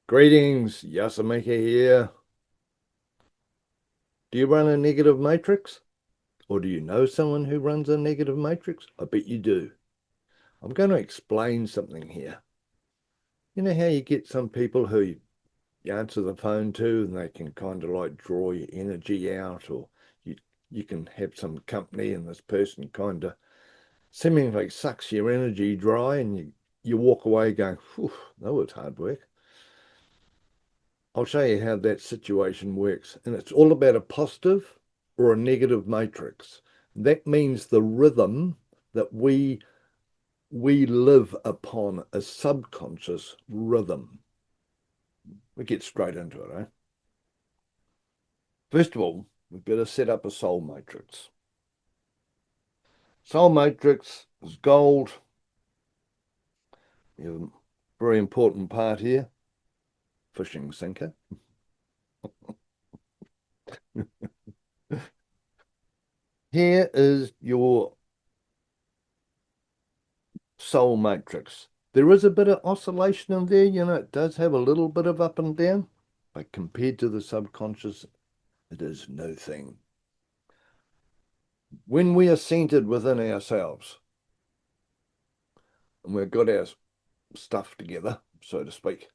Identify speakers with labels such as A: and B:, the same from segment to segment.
A: Greetings, Yasamika here. Do you run a negative matrix? Or do you know someone who runs a negative matrix? I bet you do. I'm going to explain something here. You know how you get some people who you answer the phone to and they can kind of like draw your energy out, or you can have some company and this person kind of seemingly sucks your energy dry and you walk away going, whew, that was hard work. I'll show you how that situation works. And it's all about a positive or a negative matrix. That means the rhythm that we live upon, a subconscious rhythm. We get straight into it, eh? First of all, we've got to set up a soul matrix. Soul matrix is gold. We have a very important part here, fishing sinker. Here is your soul matrix. There is a bit of oscillation in there, it does have a little bit of up and down, but compared to the subconscious, it is no thing. When we are centered within ourselves and we've got our stuff together, so to speak,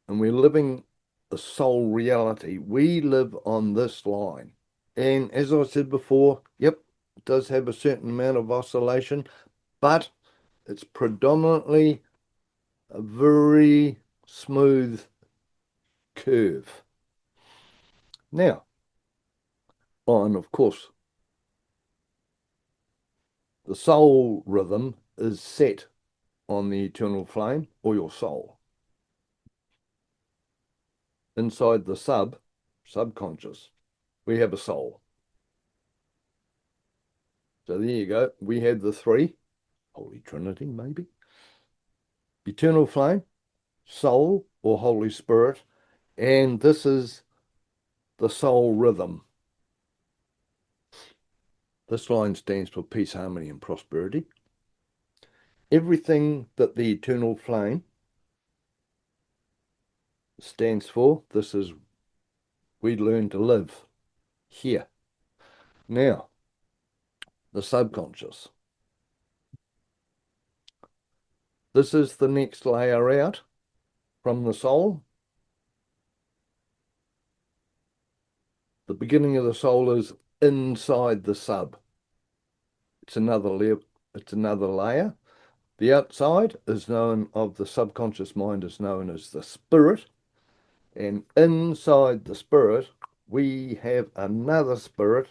A: and we're living the soul reality, we live on this line. And as I said before, yep, it does have a certain amount of oscillation, but it's predominantly a very smooth curve. Now, and of course, the soul rhythm is set on the eternal flame or your soul. Inside the subconscious, we have a soul. So there you go. We have the three, Holy Trinity, maybe. Eternal flame, soul or Holy Spirit, and this is the soul rhythm. This line stands for peace, harmony, and prosperity. Everything that the eternal flame stands for, this is we learn to live here. Now, the subconscious. This is the next layer out from the soul. The beginning of the soul is inside the sub. It's another layer. The outside is known of the subconscious mind is known as the spirit. And inside the spirit, we have another spirit,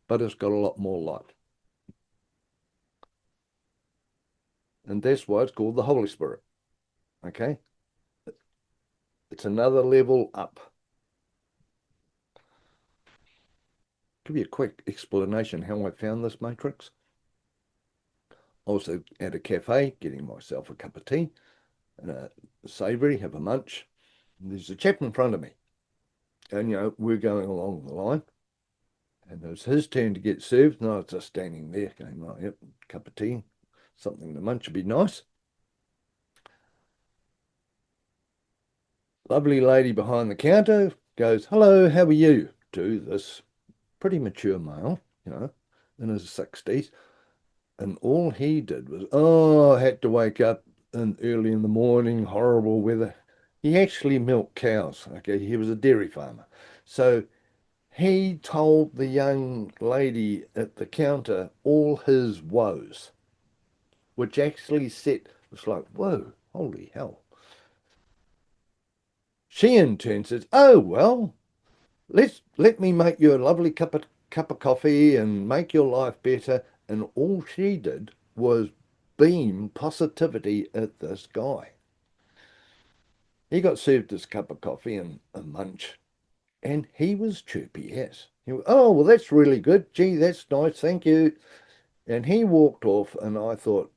A: but it's got a lot more light. And that's why it's called the Holy Spirit. Okay? It's another level up. Give you a quick explanation how I found this matrix. I was at a cafe getting myself a cup of tea and a savoury, have a munch. And there's a chap in front of me. And, we're going along the line. And it was his turn to get served. And I was just standing there going, oh, yep, cup of tea, something to munch would be nice. Lovely lady behind the counter goes, hello, how are you? To this pretty mature male, in his 60s. And all he did was, I had to wake up early in the morning, horrible weather. He actually milked cows. Okay, he was a dairy farmer. So he told the young lady at the counter all his woes, which actually was like, whoa, holy hell. She in turn says, oh, well, let me make you a lovely cup of coffee and make your life better. And all she did was beam positivity at this guy. He got served his cup of coffee and a munch, and he was chirpy, yes. Oh, well, that's really good. Gee, that's nice. Thank you. And he walked off, and I thought,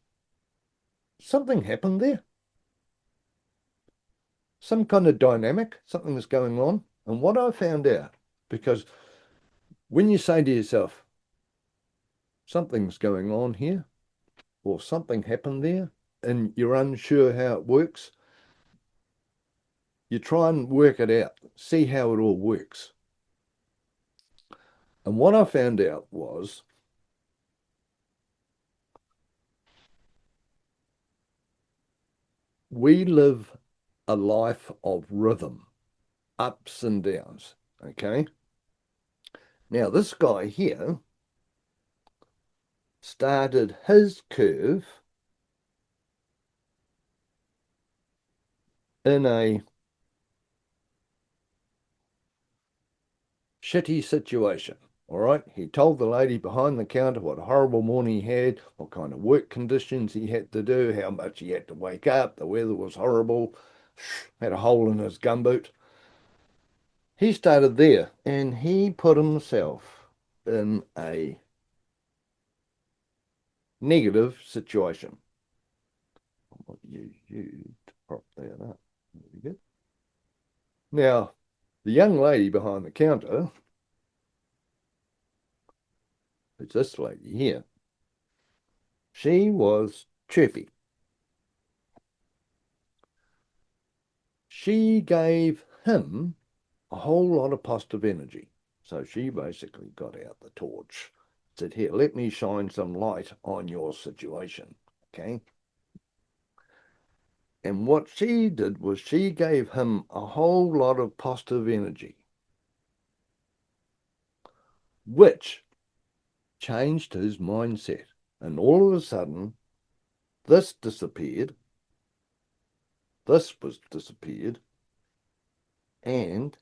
A: something happened there. Some kind of dynamic, something was going on. And what I found out, because when you say to yourself, something's going on here, or something happened there, and you're unsure how it works, You try and work it out, see how it all works. And what I found out was we live a life of rhythm, ups and downs. Okay. Now, this guy here started his curve in a shitty situation. All right. He told the lady behind the counter what a horrible morning he had, what kind of work conditions he had to do, how much he had to wake up, the weather was horrible, had a hole in his gumboot. He started there and he put himself in a negative situation. What you to prop that up. There we go. Now, the young lady behind the counter, it's this lady here, she was chirpy. She gave him a whole lot of positive energy. So she basically got out the torch, said, here, let me shine some light on your situation. Okay. And what she did was she gave him a whole lot of positive energy, which changed his mindset. And all of a sudden, this disappeared, this was disappeared, and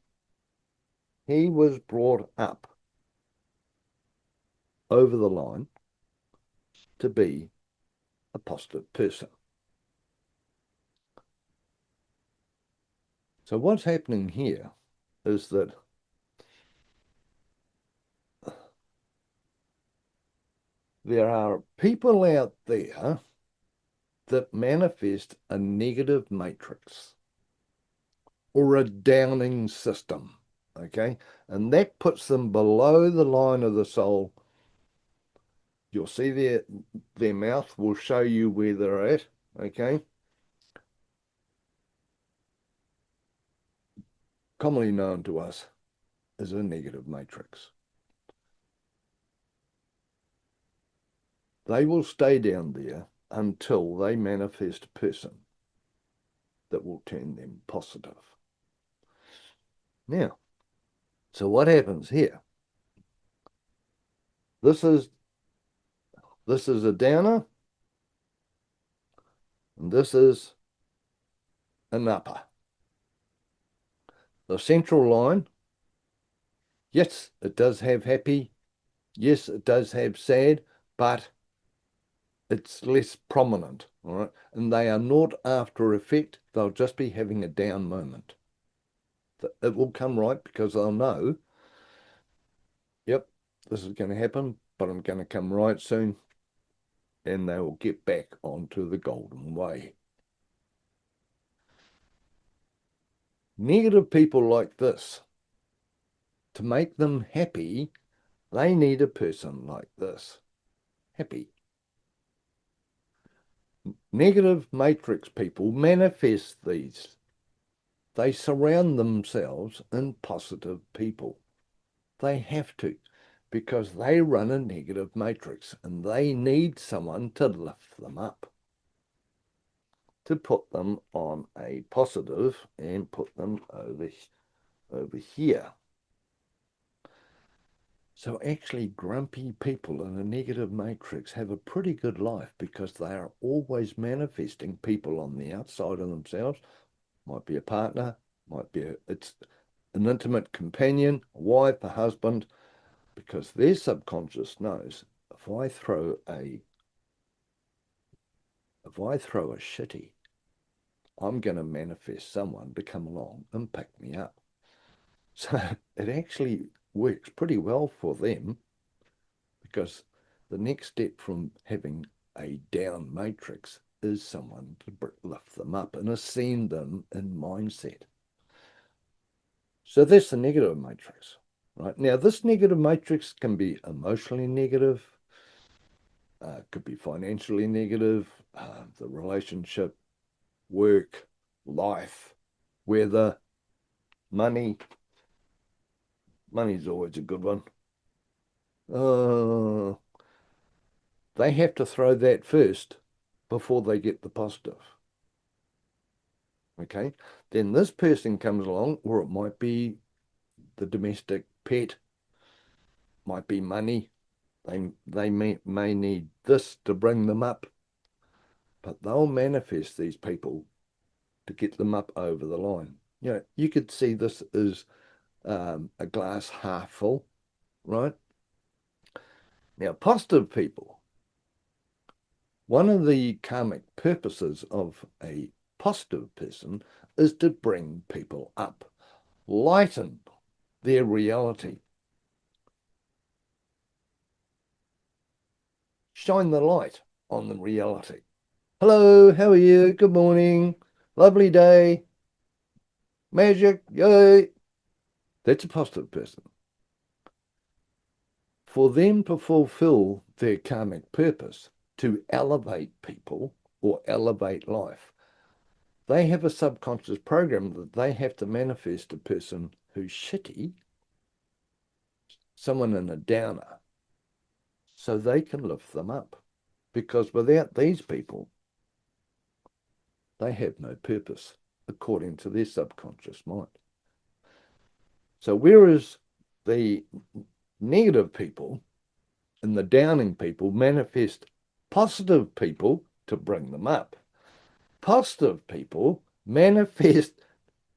A: he was brought up over the line to be a positive person. So what's happening here is that there are people out there that manifest a negative matrix or a downing system, okay? And that puts them below the line of the soul. You'll see their mouth will show you where they're at, okay? Commonly known to us as a negative matrix. They will stay down there until they manifest a person that will turn them positive. Now, so what happens here? This is a downer, and this is an upper. The central line, yes, it does have happy, yes, it does have sad, but it's less prominent, all right? And they are not after effect, they'll just be having a down moment. It will come right because they'll know, yep, this is going to happen, but I'm going to come right soon, and they will get back onto the golden way. Negative people like this, to make them happy, they need a person like this, happy. Negative matrix people manifest these. They surround themselves in positive people. They have to, because they run a negative matrix and they need someone to lift them up, to put them on a positive and put them over here. So actually grumpy people in a negative matrix have a pretty good life because they are always manifesting people on the outside of themselves. Might be a partner, might be it's an intimate companion, a wife, a husband, because their subconscious knows if I throw a shitty, I'm going to manifest someone to come along and pick me up. So it actually works pretty well for them, because the next step from having a down matrix is someone to lift them up and ascend them in mindset. So that's the negative matrix, right? Now, this negative matrix can be emotionally negative, could be financially negative, the relationship, work, life, where the money's always a good one. Uh, they have to throw that first before they get the positive. Okay, then this person comes along, or it might be the domestic pet, might be money. They may need this to bring them up, but they'll manifest these people to get them up over the line. You know, you could see this as a glass half full, right? Now, positive people, one of the karmic purposes of a positive person is to bring people up, lighten their reality, shine the light on the reality. Hello, how are you? Good morning. Lovely day. Magic, yay. That's a positive person. For them to fulfill their karmic purpose, to elevate people or elevate life, they have a subconscious program that they have to manifest a person who's shitty, someone in a downer, so they can lift them up. Because without these people, they have no purpose, according to their subconscious mind. So whereas the negative people and the downing people manifest positive people to bring them up, positive people manifest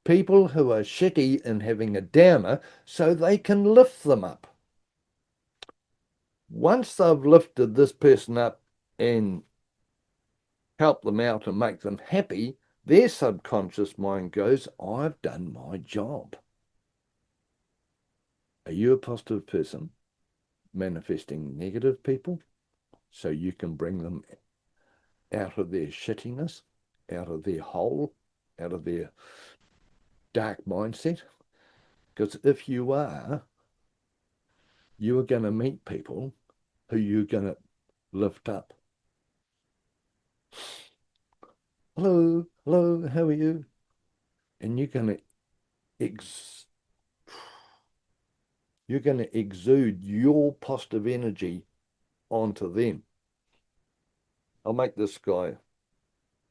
A: people who are shitty and having a downer so they can lift them up. Once they've lifted this person up and help them out and make them happy, their subconscious mind goes, I've done my job. Are you a positive person manifesting negative people so you can bring them out of their shittiness, out of their hole, out of their dark mindset? Because if you are going to meet people who you're going to lift up. Hello, hello, how are you? And you're going to exude your positive energy onto them. I'll make this guy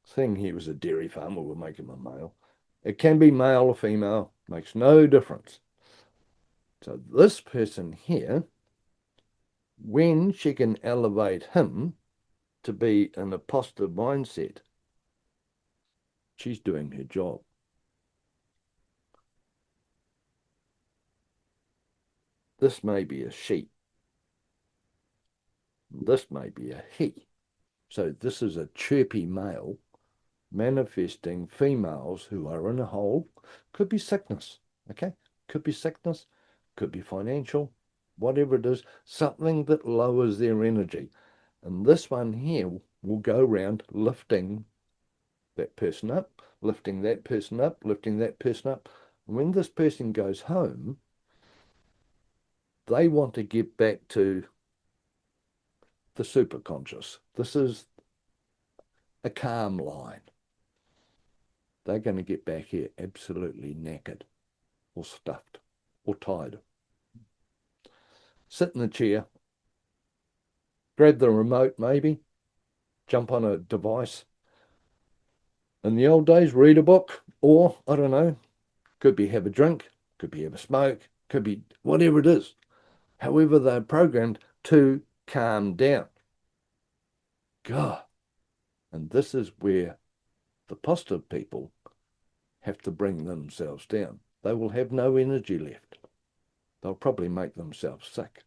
A: saying he was a dairy farmer, we'll make him a male. It can be male or female, makes no difference. So this person here, when she can elevate him to be in a positive mindset, she's doing her job. This may be a she. This may be a he. So this is a chirpy male manifesting females who are in a hole. Could be sickness, okay? Could be sickness, could be financial, whatever it is, something that lowers their energy. And this one here will go around lifting that person up, lifting that person up, lifting that person up. And when this person goes home, they want to get back to the superconscious. This is a calm line. They're going to get back here absolutely knackered or stuffed or tired. Sit in the chair, grab the remote maybe, jump on a device. In the old days, read a book, or, I don't know, could be have a drink, could be have a smoke, could be whatever it is. However, they're programmed to calm down. God. And this is where the positive people have to bring themselves down. They will have no energy left. They'll probably make themselves sick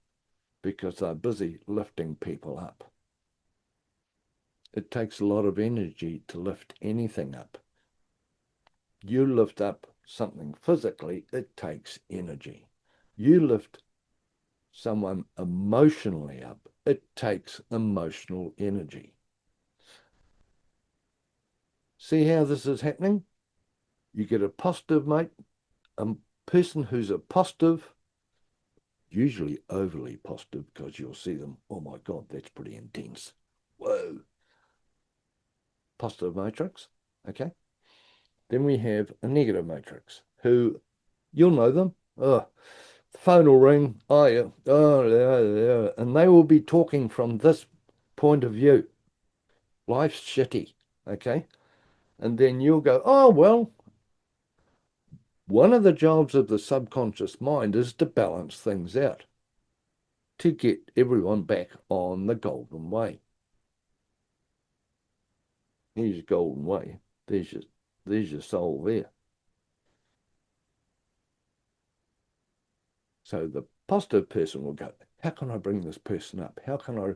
A: because they're busy lifting people up. It takes a lot of energy to lift anything up. You lift up something physically, it takes energy. You lift someone emotionally up, it takes emotional energy. See how this is happening? You get a positive mate, a person who's a positive, usually overly positive, because you'll see them, oh my God, that's pretty intense. Whoa. Positive matrix, okay? Then we have a negative matrix, who you'll know them. Oh, the phone will ring. Oh, yeah. Oh, yeah, yeah. And they will be talking from this point of view. Life's shitty. Okay. And then you'll go, oh, well, one of the jobs of the subconscious mind is to balance things out, to get everyone back on the golden way. Here's your golden way. There's your soul there. So the positive person will go, how can I bring this person up? How can I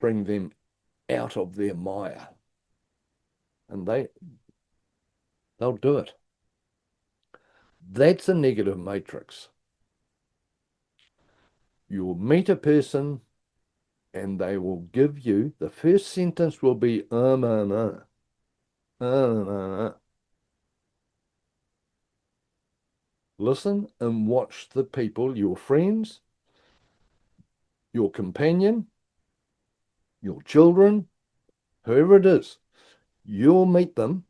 A: bring them out of their mire? And they'll do it. That's a negative matrix. You'll meet a person and they will give you, the first sentence will be, no. No. Listen and watch the people, your friends, your companion, your children, whoever it is. You'll meet them,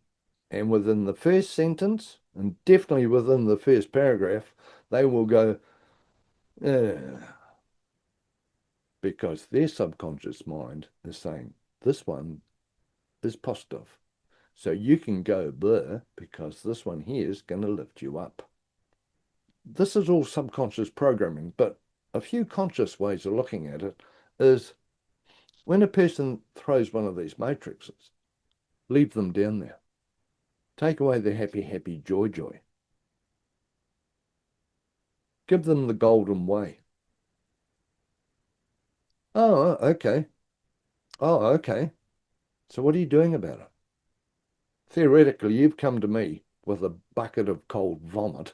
A: and within the first sentence, and definitely within the first paragraph, they will go, because their subconscious mind is saying, this one is positive. So you can go there because this one here is going to lift you up. This is all subconscious programming, but a few conscious ways of looking at it is when a person throws one of these matrices, leave them down there. Take away the happy, happy, joy, joy. Give them the golden way. Oh, okay. Oh, okay. So what are you doing about it? Theoretically, you've come to me with a bucket of cold vomit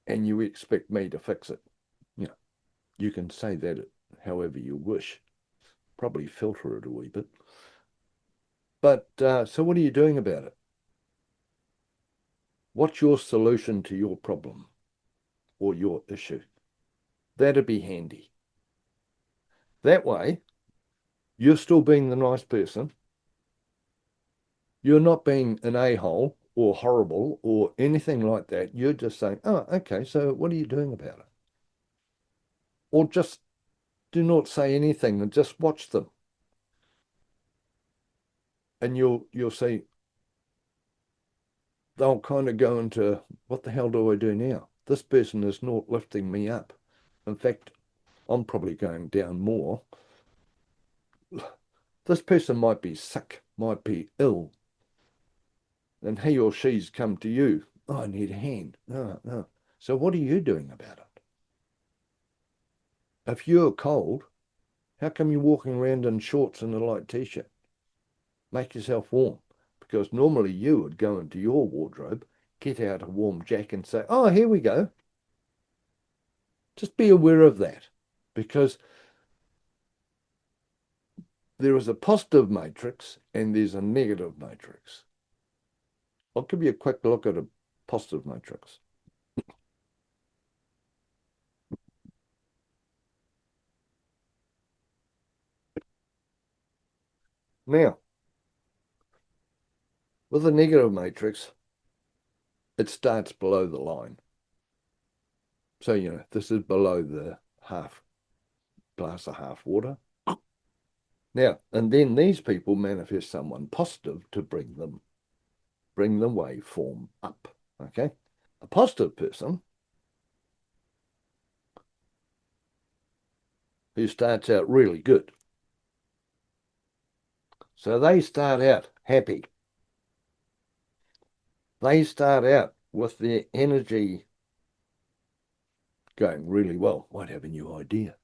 A: and you expect me to fix it. You know, you can say that however you wish. Probably filter it a wee bit. But so what are you doing about it? What's your solution to your problem or your issue? That'd be handy. That way, you're still being the nice person. You're not being an a-hole or horrible or anything like that. You're just saying, oh, okay, so what are you doing about it? Or just do not say anything and just watch them. And you'll see they'll kind of go into, what the hell do I do now? This person is not lifting me up. In fact, I'm probably going down more. This person might be sick, might be ill, and he or she's come to you. Oh, I need a hand. No, no. So what are you doing about it? If you're cold, how come you're walking around in shorts and a light t-shirt? Make yourself warm. Because normally you would go into your wardrobe, get out a warm jacket and say, oh, here we go. Just be aware of that. Because there is a positive matrix and there's a negative matrix. I'll give you a quick look at a positive matrix. Now, with a negative matrix, it starts below the line. So, this is below the half glass of half water. Now, and then these people manifest someone positive to bring the waveform up. Okay. A positive person who starts out really good. So they start out happy. They start out with their energy going really well. Might have a new idea.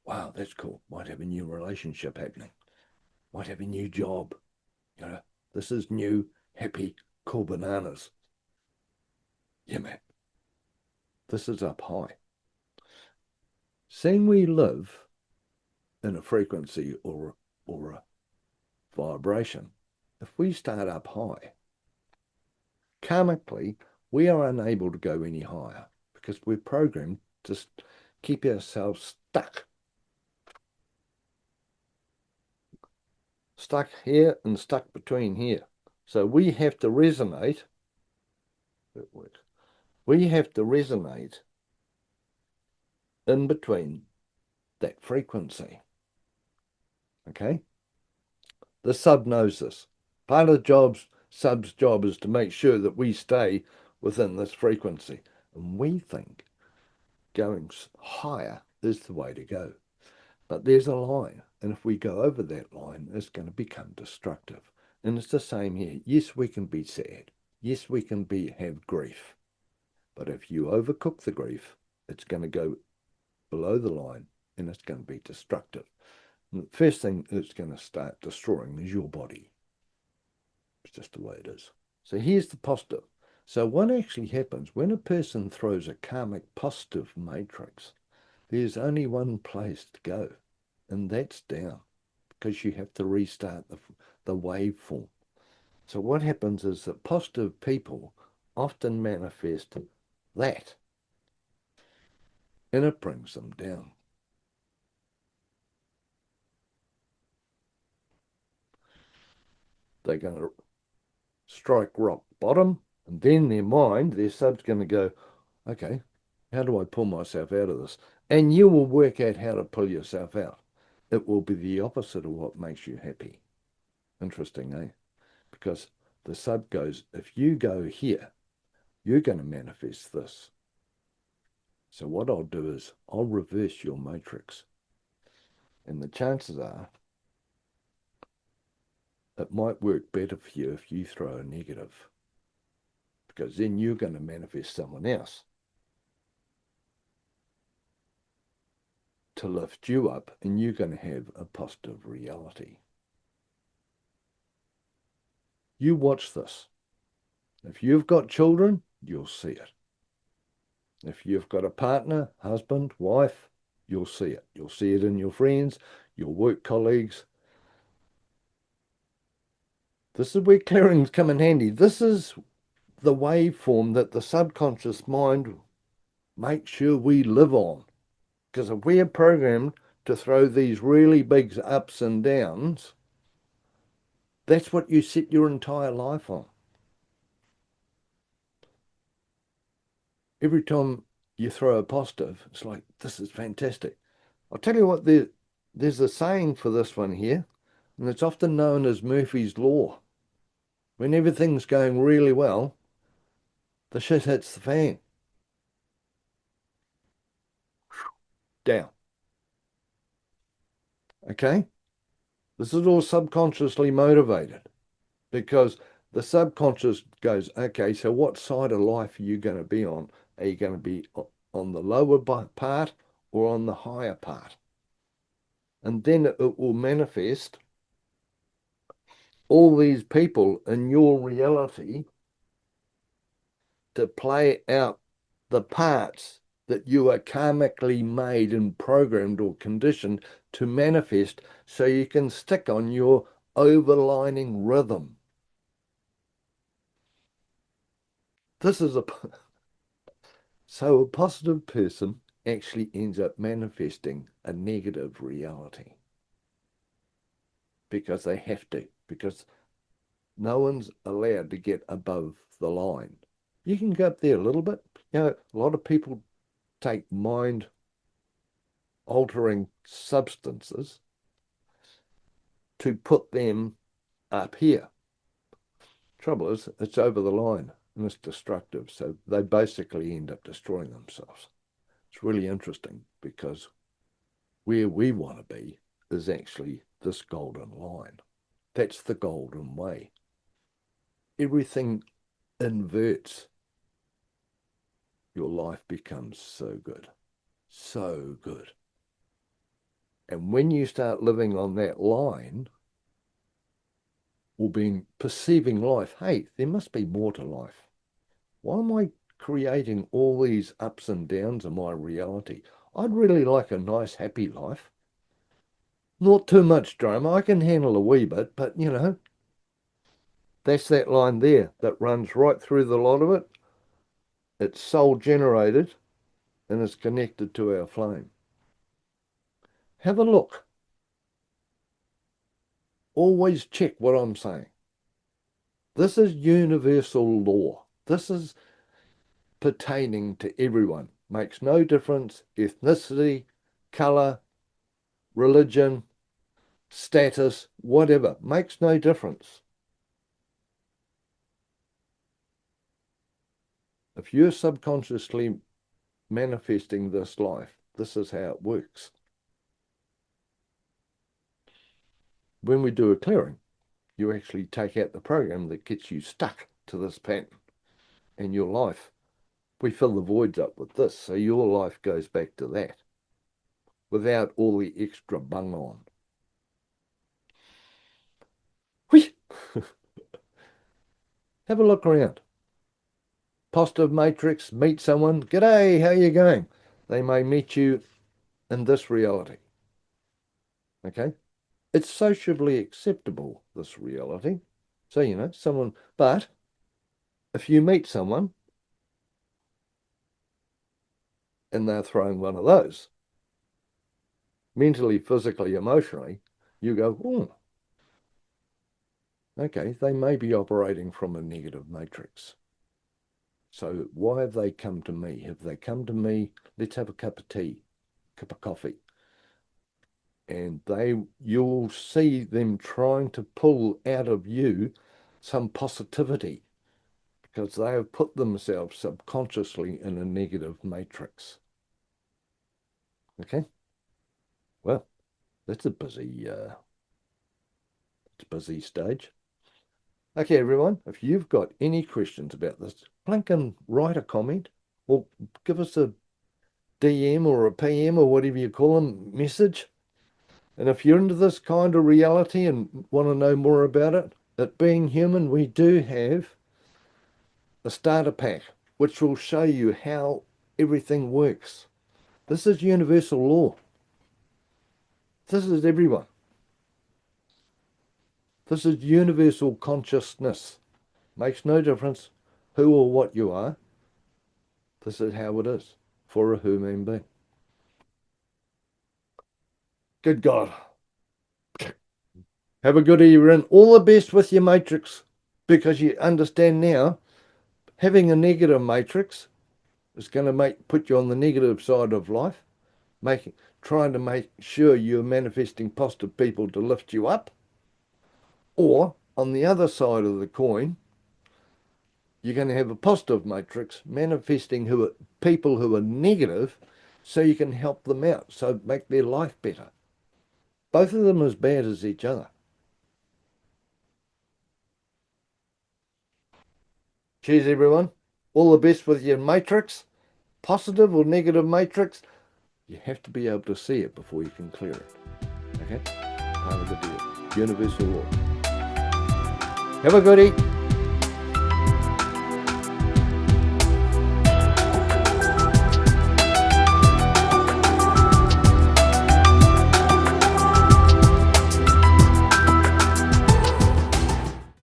A: Wow, that's cool. Might have a new relationship happening. Might have a new job. This is new, happy, cool bananas. Yeah, man. This is up high. Seeing we live in a frequency or a vibration, if we start up high, karmically, we are unable to go any higher because we're programmed to keep ourselves stuck here and stuck between here. So we have to resonate. We have to resonate in between that frequency. Okay? The sub knows this. Part of the sub's job is to make sure that we stay within this frequency. And we think going higher is the way to go. But there's a line. And if we go over that line, it's going to become destructive. And it's the same here. Yes, we can be sad. Yes, we can have grief. But if you overcook the grief, it's going to go below the line and it's going to be destructive. And the first thing it's going to start destroying is your body. It's just the way it is. So here's the positive. So what actually happens when a person throws a karmic positive matrix, there's only one place to go, and that's down, because you have to restart the waveform. So what happens is that positive people often manifest that, and it brings them down. They're going to strike rock bottom, and then their sub's going to go, okay, how do I pull myself out of this? And you will work out how to pull yourself out. It will be the opposite of what makes you happy. Interesting, eh? Because the sub goes, if you go here, you're going to manifest this. So what I'll do is I'll reverse your matrix. And the chances are it might work better for you if you throw a negative, because then you're going to manifest someone else to lift you up, and you're going to have a positive reality. You watch this. If you've got children, you'll see it. If you've got a partner, husband, wife, you'll see it. You'll see it in your friends, your work colleagues. This is where clearings come in handy. This is the waveform that the subconscious mind makes sure we live on. Because if we are programmed to throw these really big ups and downs, that's what you set your entire life on. Every time you throw a positive, it's like, this is fantastic. I'll tell you what, there's a saying for this one here, and it's often known as Murphy's Law. When everything's going really well, the shit hits the fan. Down. Okay? This is all subconsciously motivated, because the subconscious goes, okay, so what side of life are you going to be on? Are you going to be on the lower part or on the higher part? And then it will manifest all these people in your reality to play out the parts that you are karmically made and programmed or conditioned to manifest, so you can stick on your overlining rhythm. This is so a positive person actually ends up manifesting a negative reality because they have to, because no one's allowed to get above the line. You can go up there a little bit. You know, a lot of people take mind altering substances to put them up here. Trouble is, it's over the line and it's destructive. So they basically end up destroying themselves. It's really interesting because where we want to be is actually this golden line. That's the golden way. Everything inverts. Your life becomes so good, so good. And when you start living on that line, or being perceiving life, hey, there must be more to life. Why am I creating all these ups and downs in my reality? I'd really like a nice, happy life. Not too much drama. I can handle a wee bit, but you know, that's that line there that runs right through the lot of it. It's soul generated and it's connected to our flame. Have a look. Always check what I'm saying. This is universal law. This is pertaining to everyone. Makes no difference, ethnicity, color, religion, status, whatever. Makes no difference. If you're subconsciously manifesting this life, this is how it works. When we do a clearing, you actually take out the program that gets you stuck to this pattern in your life. We fill the voids up with this, so your life goes back to that without all the extra bung on. Whee! Have a look around. Positive matrix, meet someone. G'day, how you going? They may meet you in this reality. Okay? It's sociably acceptable, this reality. So, you know, someone, but if you meet someone and they're throwing one of those, mentally, physically, emotionally, you go, okay, they may be operating from a negative matrix. So why have they come to me? Have they come to me, let's have a cup of tea, cup of coffee. And you'll see them trying to pull out of you some positivity because they have put themselves subconsciously in a negative matrix. Okay? Well, that's a busy stage. Okay, everyone, if you've got any questions about this, blink and write a comment or give us a DM or a PM or whatever you call them, message. And if you're into this kind of reality and want to know more about it, at Being Human, we do have a starter pack, which will show you how everything works. This is universal law. This is everyone. This is universal consciousness. Makes no difference who or what you are. This is how it is for a human being. Good God. Have a good evening. All the best with your matrix, because you understand now having a negative matrix is going to put you on the negative side of life, trying to make sure you're manifesting positive people to lift you up. Or on the other side of the coin, you're going to have a positive matrix manifesting people who are negative so you can help them out, so make their life better. Both of them as bad as each other. Cheers, everyone. All the best with your matrix, positive or negative matrix. You have to be able to see it before you can clear it. Okay? Part of the deal. Universal law. Have a goodie.